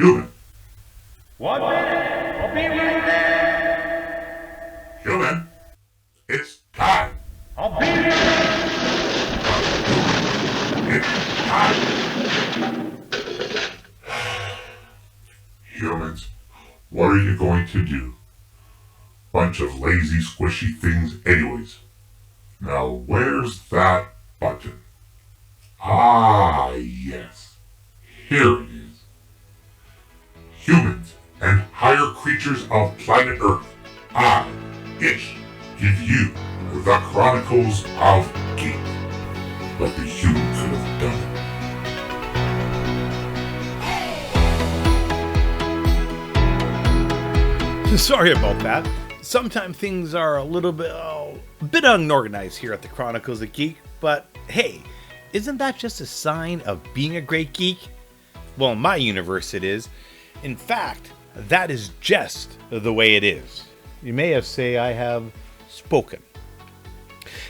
Human. 1 minute. I'll be right there. Human. It's time. I'll be right there. It's time. Humans, what are you going to do? Bunch of lazy, squishy things anyways. Now where's that button? Ah, yes. Here it is. Humans and higher creatures of planet Earth, I, Ish, give you the Chronicles of Geek. But the human could have done it. Sorry about that. Sometimes things are a bit unorganized here at the Chronicles of Geek, but hey, isn't that just a sign of being a great geek? Well, in my universe it is. In fact, that is just the way it is. You may have say I have spoken.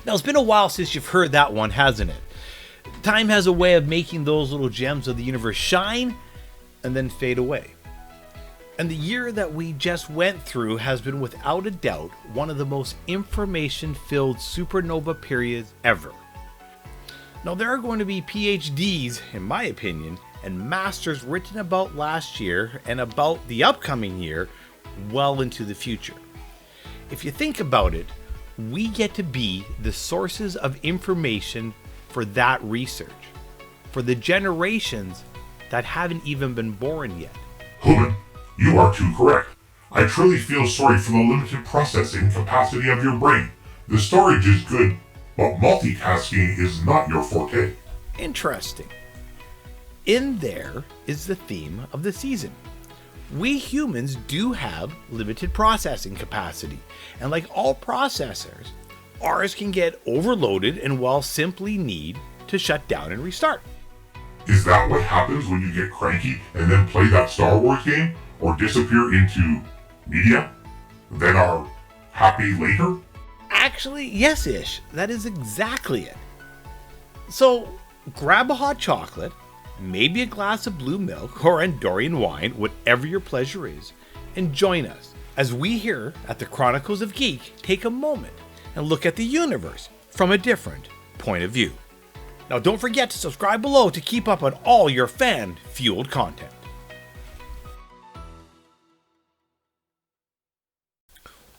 Now, it's been a while since you've heard that one, hasn't it? Time has a way of making those little gems of the universe shine and then fade away. And the year that we just went through has been without a doubt one of the most information-filled supernova periods ever. Now, there are going to be PhDs, in my opinion, and masters written about last year and about the upcoming year well into the future. If you think about it, we get to be the sources of information for that research, for the generations that haven't even been born yet. Human, you are too correct. I truly feel sorry for the limited processing capacity of your brain. The storage is good, but multitasking is not your forte. Interesting. In there is the theme of the season. We humans do have limited processing capacity, and like all processors, ours can get overloaded and will simply need to shut down and restart. Is that what happens when you get cranky and then play that Star Wars game? Or disappear into media? Then are happy later? Actually, yes-ish. That is exactly it. So, grab a hot chocolate, maybe a glass of blue milk or Andorian wine, whatever your pleasure is, and join us as we here at the Chronicles of Geek take a moment and look at the universe from a different point of view. Now, don't forget to subscribe below to keep up on all your fan-fueled content.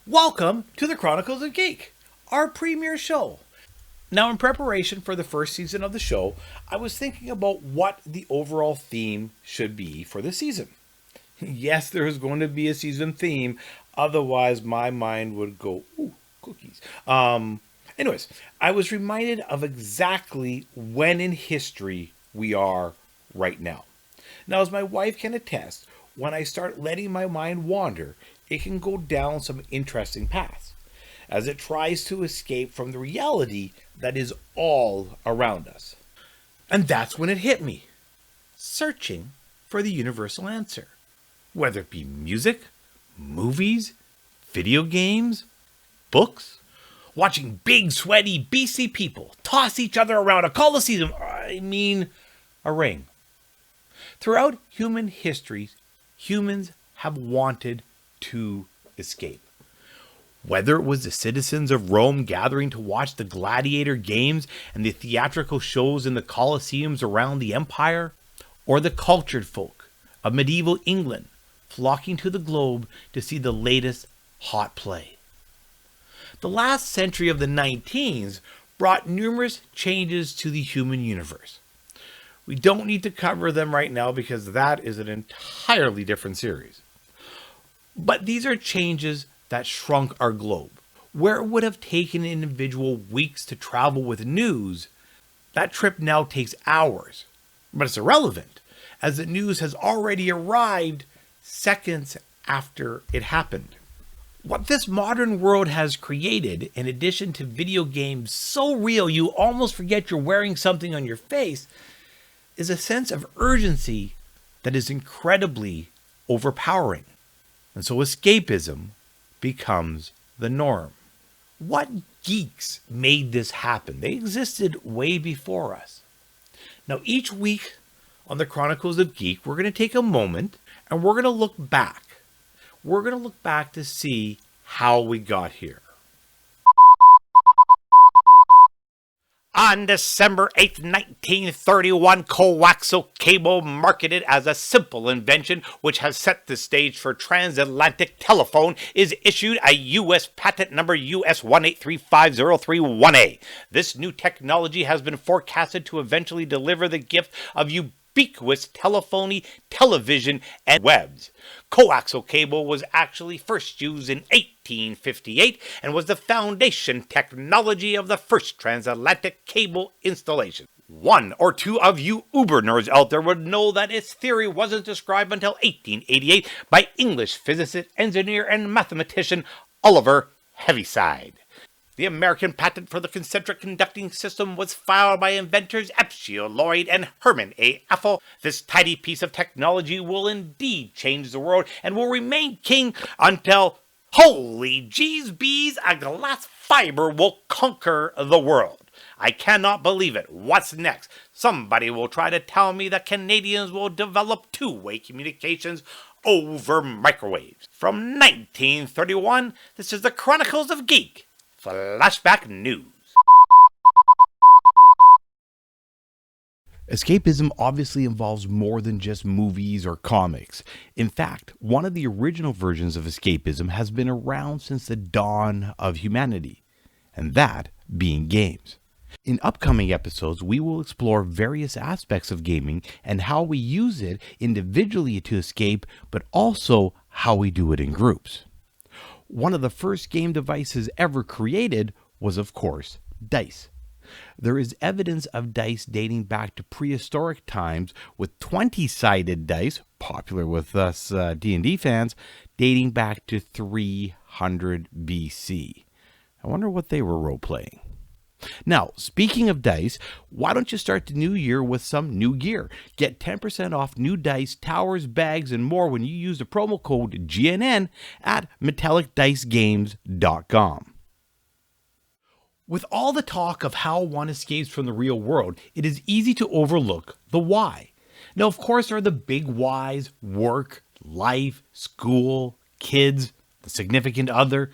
Welcome to the Chronicles of Geek, our premiere show. Now, in preparation for the first season of the show, I was thinking about what the overall theme should be for the season. Yes, there is going to be a season theme, otherwise my mind would go, ooh, cookies. Anyways, I was reminded of exactly when in history we are right now. Now, as my wife can attest, when I start letting my mind wander, it can go down some interesting paths as it tries to escape from the reality that is all around us. And that's when it hit me, searching for the universal answer. Whether it be music, movies, video games, books, watching big sweaty BC people toss each other around a coliseum, a ring. Throughout human history, humans have wanted to escape. Whether it was the citizens of Rome gathering to watch the gladiator games and the theatrical shows in the colosseums around the empire, or the cultured folk of medieval England flocking to the globe to see the latest hot play. The last century of the 19s brought numerous changes to the human universe. We don't need to cover them right now because that is an entirely different series. But these are changes that shrunk our globe. Where it would have taken an individual weeks to travel with news, that trip now takes hours. But it's irrelevant, as the news has already arrived seconds after it happened. What this modern world has created, in addition to video games so real you almost forget you're wearing something on your face, is a sense of urgency that is incredibly overpowering. And so escapism becomes the norm. What geeks made this happen? They existed way before us. Now, each week on the Chronicles of Geek, we're going to take a moment And we're going to look back. We're going to look back to see how we got here. On December 8, 1931, coaxial cable, marketed as a simple invention which has set the stage for transatlantic telephone, is issued a U.S. patent number US 1835031A. This new technology has been forecasted to eventually deliver the gift of ubiquitous telephony, television, and webs. Coaxial cable was actually first used in 1858 and was the foundation technology of the first transatlantic cable installation. One or two of you uber nerds out there would know that its theory wasn't described until 1888 by English physicist, engineer, and mathematician Oliver Heaviside. The American patent for the concentric conducting system was filed by inventors Epsiel Lloyd and Herman A. Appel. This tidy piece of technology will indeed change the world and will remain king until, holy geez bees, a glass fiber will conquer the world. I cannot believe it. What's next? Somebody will try to tell me that Canadians will develop two-way communications over microwaves. From 1931, this is the Chronicles of Geek. Flashback news. Escapism obviously involves more than just movies or comics. In fact, one of the original versions of escapism has been around since the dawn of humanity, and that being games. In upcoming episodes, we will explore various aspects of gaming and how we use it individually to escape, but also how we do it in groups. One of the first game devices ever created was, of course, dice. There is evidence of dice dating back to prehistoric times, with 20-sided dice, popular with us D&D fans, dating back to 300 BC. I wonder what they were role-playing. Now, speaking of dice, why don't you start the new year with some new gear? Get 10% off new dice, towers, bags, and more when you use the promo code GNN at metallicdicegames.com. With all the talk of how one escapes from the real world, it is easy to overlook the why. Now, of course, there are the big whys: work, life, school, kids, the significant other.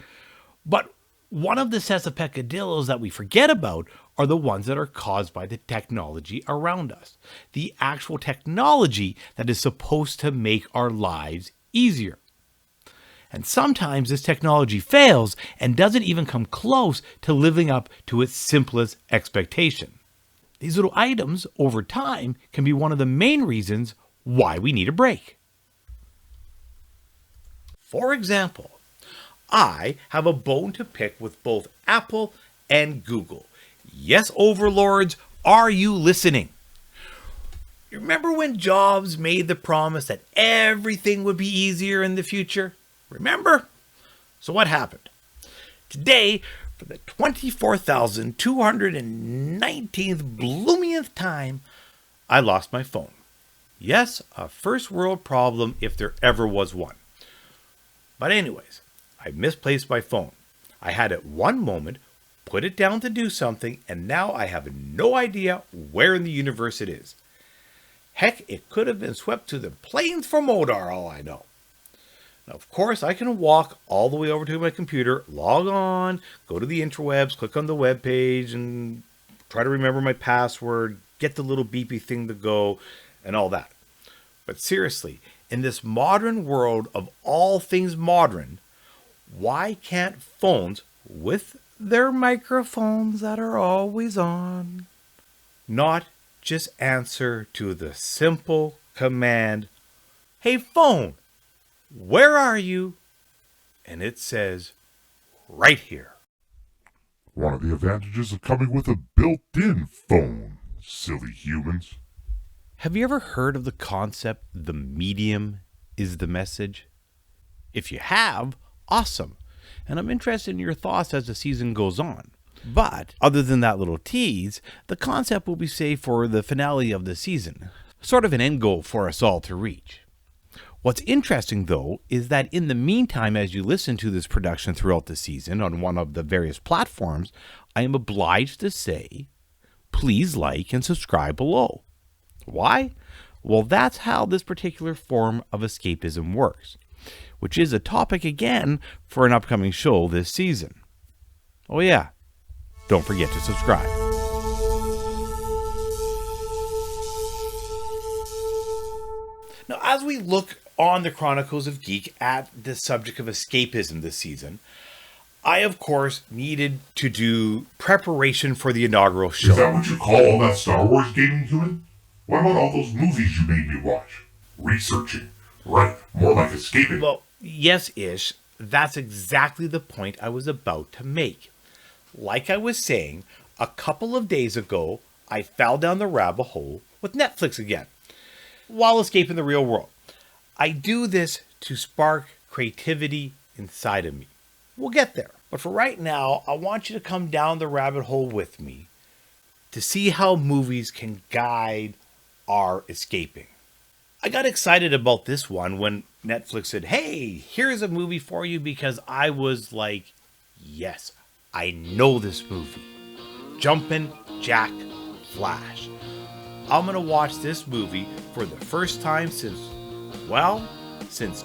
But one of the sets of peccadillos that we forget about are the ones that are caused by the technology around us. The actual technology that is supposed to make our lives easier. And sometimes this technology fails and doesn't even come close to living up to its simplest expectation. These little items, over time, can be one of the main reasons why we need a break. For example, I have a bone to pick with both Apple and Google. Yes, overlords, are you listening? You remember when Jobs made the promise that everything would be easier in the future? Remember? So what happened? Today, for the 24,219th bloomingth time, I lost my phone. Yes, a first world problem if there ever was one. But anyways, I misplaced my phone. I had it one moment, put it down to do something, and now I have no idea where in the universe it is. Heck, it could have been swept to the plains for Modar, all I know. Now, of course, I can walk all the way over to my computer, log on, go to the interwebs, click on the web page, and try to remember my password, get the little beepy thing to go, and all that. But seriously, in this modern world of all things modern, why can't phones, with their microphones that are always on, not just answer to the simple command, "Hey phone, where are you?" And it says, "Right here." One of the advantages of coming with a built-in phone, silly humans. Have you ever heard of the concept, the medium is the message? If you have, awesome. And I'm interested in your thoughts as the season goes on. But other than that little tease, the concept will be saved for the finale of the season. Sort of an end goal for us all to reach. What's interesting, though, is that in the meantime, as you listen to this production throughout the season on one of the various platforms, I am obliged to say, please like and subscribe below. Why? Well, that's how this particular form of escapism works, which is a topic again for an upcoming show this season. Oh yeah, don't forget to subscribe. Now, as we look on the Chronicles of Geek at the subject of escapism this season, I, of course, needed to do preparation for the inaugural show. Is that what you call all that Star Wars gaming, human? What about all those movies you made me watch? Researching. Right, more like escaping. Well, yes, Ish. That's exactly the point I was about to make. Like I was saying, a couple of days ago, I fell down the rabbit hole with Netflix again, while escaping the real world. I do this to spark creativity inside of me. We'll get there. But for right now, I want you to come down the rabbit hole with me to see how movies can guide our escaping. I got excited about this one when Netflix said, hey, here's a movie for you, because I was like, yes, I know this movie. Jumpin' Jack Flash. I'm going to watch this movie for the first time since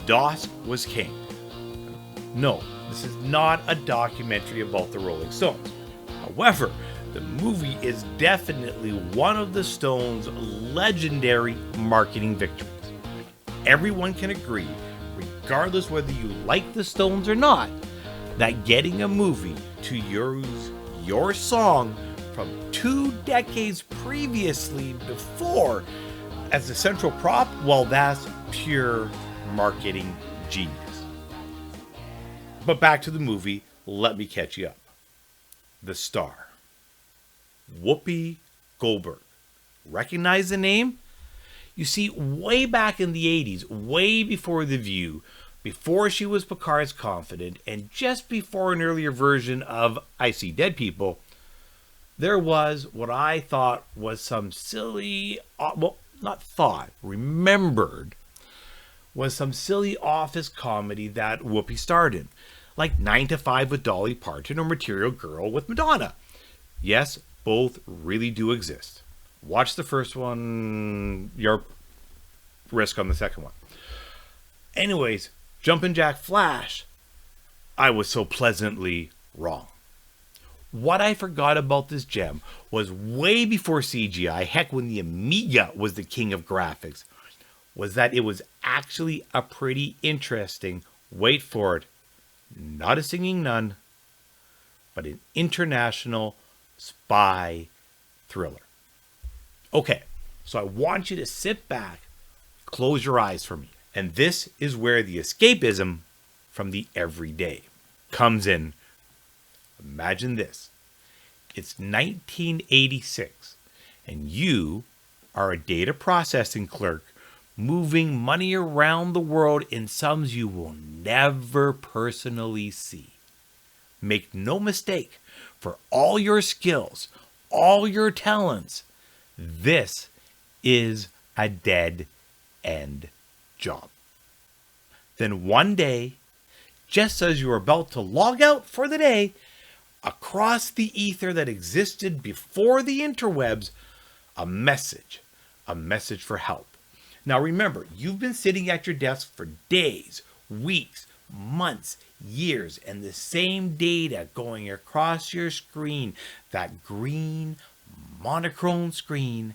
DOS was king. No, this is not a documentary about the Rolling Stones. However, the movie is definitely one of the Stones' legendary marketing victories. Everyone can agree, regardless whether you like the Stones or not, that getting a movie to use your song from 2 decades previously before as the central prop, well, that's pure marketing genius. But back to the movie, let me catch you up. The star, Whoopi Goldberg. Recognize the name? You see, way back in the 80s, way before The View, before she was Picard's confidant, and just before an earlier version of I See Dead People, there was what I thought was some silly, remembered, was some silly office comedy that Whoopi starred in, like 9 to 5 with Dolly Parton or Material Girl with Madonna. Yes, both really do exist. Watch the first one, your risk on the second one. Anyways, Jumpin' Jack Flash, I was so pleasantly wrong. What I forgot about this gem was way before CGI, heck, when the Amiga was the king of graphics, was that it was actually a pretty interesting, wait for it, not a singing nun, but an international spy thriller. Okay, so I want you to sit back, close your eyes for me. And this is where the escapism from the everyday comes in. Imagine this. It's 1986, and you are a data processing clerk moving money around the world in sums you will never personally see. Make no mistake, for all your skills, all your talents, this is a dead-end job. Then one day, just as you're about to log out for the day, across the ether that existed before the interwebs, a message for help. Now remember, you've been sitting at your desk for days, weeks, months, years, and the same data going across your screen, that green monochrome screen,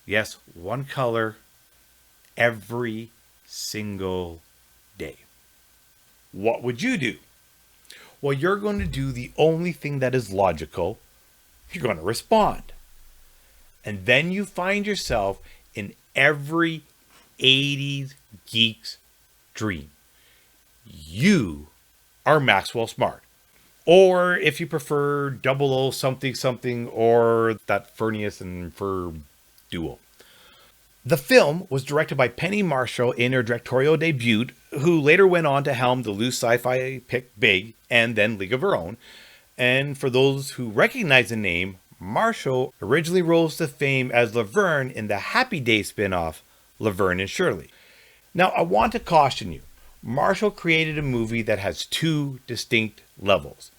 yes, one color, every single day. What would you do? Well, you're going to do the only thing that is logical. You're going to respond. And then you find yourself in every 80s geek's dream. You are Maxwell Smart. Or if you prefer 00 something something, or that Furnius and Fur duo. The film was directed by Penny Marshall in her directorial debut, who later went on to helm the loose sci-fi pick Big and then League of Her Own. And for those who recognize the name, Marshall originally rose to fame as Laverne in the Happy Days spin-off, Laverne and Shirley. Now, I want to caution you. Marshall created a movie that has 2 distinct levels.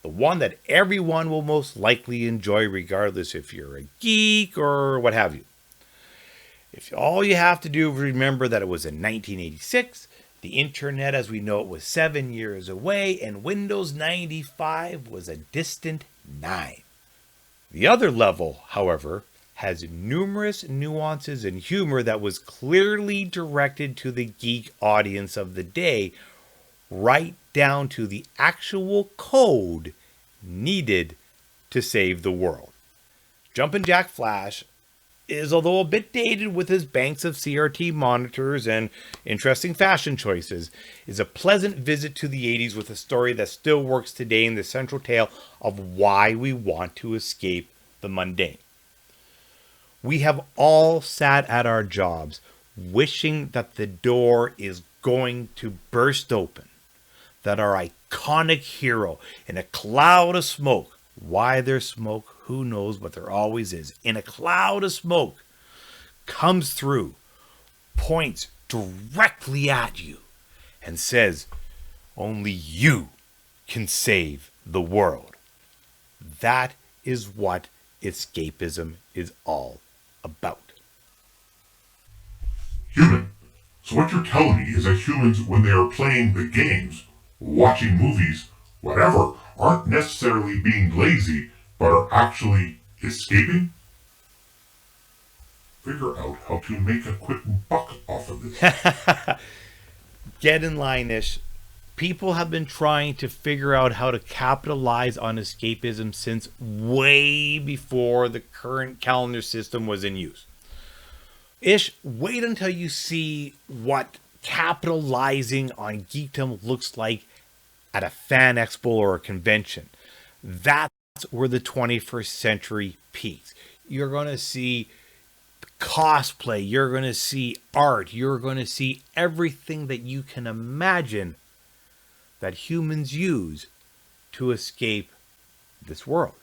The one that everyone will most likely enjoy regardless if you're a geek or what have you. If all you have to do is remember that it was in 1986, the internet as we know it was 7 years away, and Windows 95 was a distant 9. The other level, however, has numerous nuances and humor that was clearly directed to the geek audience of the day, right down to the actual code needed to save the world. Jumpin' Jack Flash is, although a bit dated with his banks of CRT monitors and interesting fashion choices, is a pleasant visit to the 80s with a story that still works today in the central tale of why we want to escape the mundane. We have all sat at our jobs wishing that the door is going to burst open, that our iconic hero in a cloud of smoke, why there's smoke, who knows, but there always is, in a cloud of smoke, comes through, points directly at you, and says, only you can save the world. That is what escapism is all about. Human. So what you're telling me is that humans, when they are playing the games, watching movies, whatever, aren't necessarily being lazy, but are actually escaping? Figure out how to make a quick buck off of this. Get in line-ish. People have been trying to figure out how to capitalize on escapism since way before the current calendar system was in use. Wait until you see what capitalizing on geekdom looks like at a fan expo or a convention. That's where the 21st century peaks. You're going to see cosplay, you're going to see art, you're going to see everything that you can imagine that humans use to escape this world.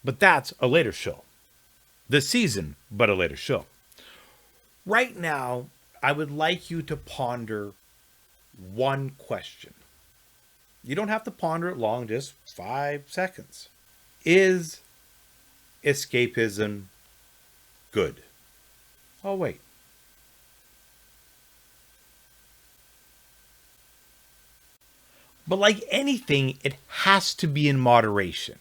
But that's a later show. This season, but a later show. Right now, I would like you to ponder one question. You don't have to ponder it long, just 5 seconds. Is escapism good? Oh, wait. But like anything, it has to be in moderation.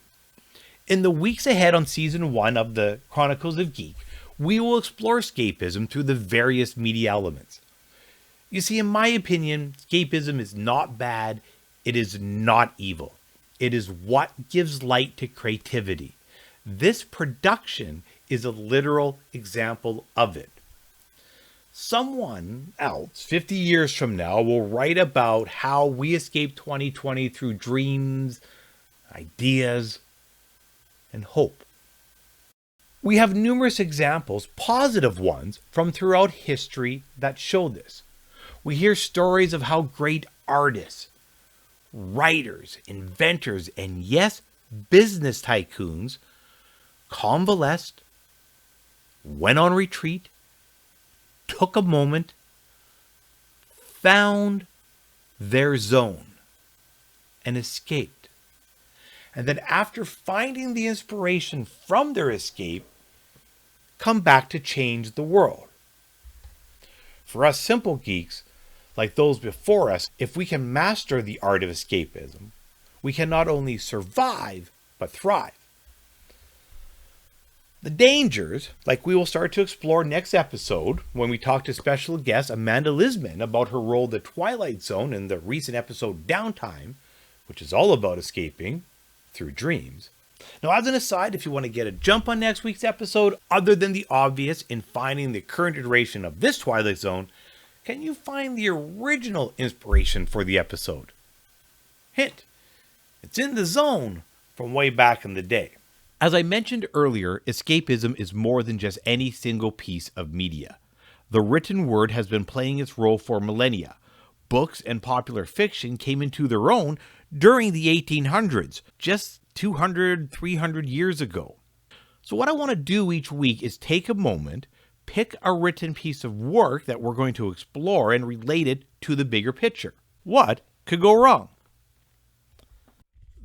In the weeks ahead on Season 1 of the Chronicles of Geek, we will explore escapism through the various media elements. You see, in my opinion, escapism is not bad, it is not evil. It is what gives light to creativity. This production is a literal example of it. Someone else 50 years from now will write about how we escaped 2020 through dreams, ideas, and hope. We have numerous examples, positive ones, from throughout history that show this. We hear stories of how great artists, writers, inventors, and yes, business tycoons convalesced, went on retreat, took a moment, found their zone, and escaped. And then after finding the inspiration from their escape, come back to change the world. For us simple geeks, like those before us, if we can master the art of escapism, we can not only survive, but thrive. The dangers, like we will start to explore next episode when we talk to special guest Amanda Lisman about her role in the Twilight Zone in the recent episode Downtime, which is all about escaping through dreams. Now, as an aside, if you want to get a jump on next week's episode, other than the obvious in finding the current iteration of this Twilight Zone, can you find the original inspiration for the episode? Hint, it's in the zone from way back in the day. As I mentioned earlier, escapism is more than just any single piece of media. The written word has been playing its role for millennia. Books and popular fiction came into their own during the 1800s, just 200, 300 years ago. So what I want to do each week is take a moment, pick a written piece of work that we're going to explore and relate it to the bigger picture. What could go wrong?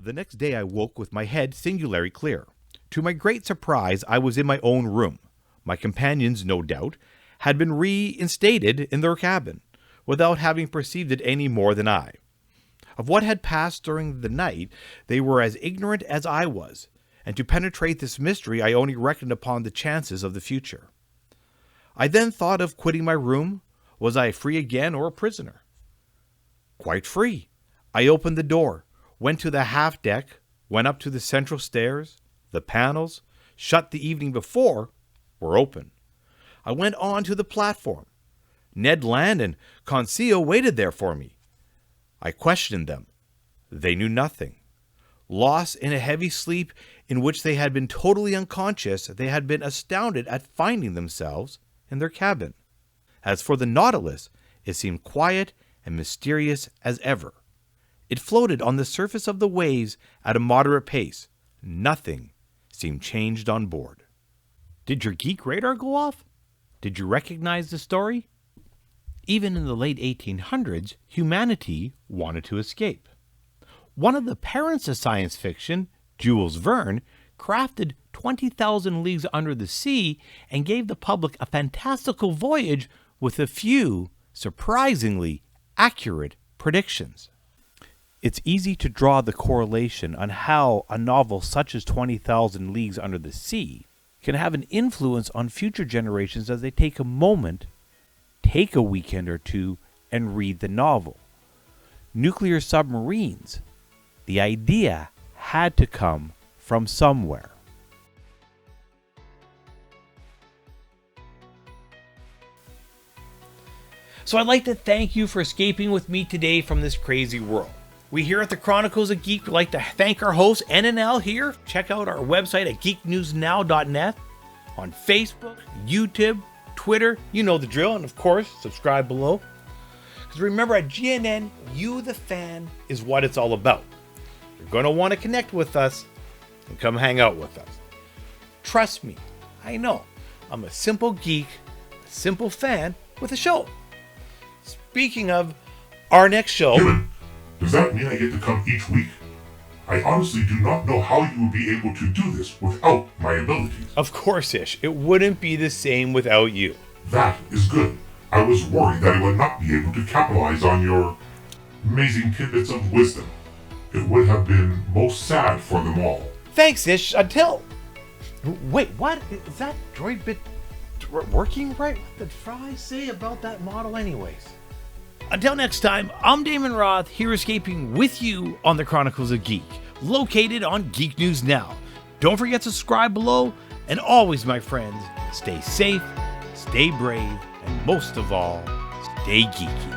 The next day I woke with my head singularly clear. To my great surprise, I was in my own room. My companions, no doubt, had been reinstated in their cabin, without having perceived it any more than I. Of what had passed during the night, they were as ignorant as I was, and to penetrate this mystery I only reckoned upon the chances of the future. I then thought of quitting my room. Was I free again or a prisoner? Quite free. I opened the door, went to the half deck, went up to the central stairs. The panels, shut the evening before, were open. I went on to the platform. Ned Land and Conseil waited there for me. I questioned them. They knew nothing. Lost in a heavy sleep in which they had been totally unconscious, they had been astounded at finding themselves in their cabin. As for the Nautilus, it seemed quiet and mysterious as ever. It floated on the surface of the waves at a moderate pace. Nothing seemed changed on board. Did your geek radar go off? Did you recognize the story? Even in the late 1800s, humanity wanted to escape. One of the parents of science fiction, Jules Verne, crafted 20,000 Leagues Under the Sea and gave the public a fantastical voyage with a few, surprisingly accurate predictions. It's easy to draw the correlation on how a novel such as 20,000 Leagues Under the Sea can have an influence on future generations as they take a moment, take a weekend or two, and read the novel. Nuclear submarines. The idea had to come from somewhere. So I'd like to thank you for escaping with me today from this crazy world. We here at the Chronicles of Geek would like to thank our host, N and L here. Check out our website at geeknewsnow.net, on Facebook, YouTube, Twitter, you know the drill, and of course, subscribe below. Because remember, at GNN, you the fan is what it's all about. You're going to want to connect with us and come hang out with us. Trust me, I know. I'm a simple geek, a simple fan with a show. Speaking of our next show... Damon, does that mean I get to come each week? I honestly do not know how you would be able to do this without my abilities. Of course, Ish. It wouldn't be the same without you. That is good. I was worried that I would not be able to capitalize on your amazing tidbits of wisdom. It would have been most sad for them all. Thanks, Ish. Until... Wait, what? Is that droid bit working right? What did Fry say about that model anyways? Until next time, I'm Damon Roth, here escaping with you on the Chronicles of Geek, located on Geek News Now. Don't forget to subscribe below, and always, my friends, stay safe, stay brave, and most of all, stay geeky.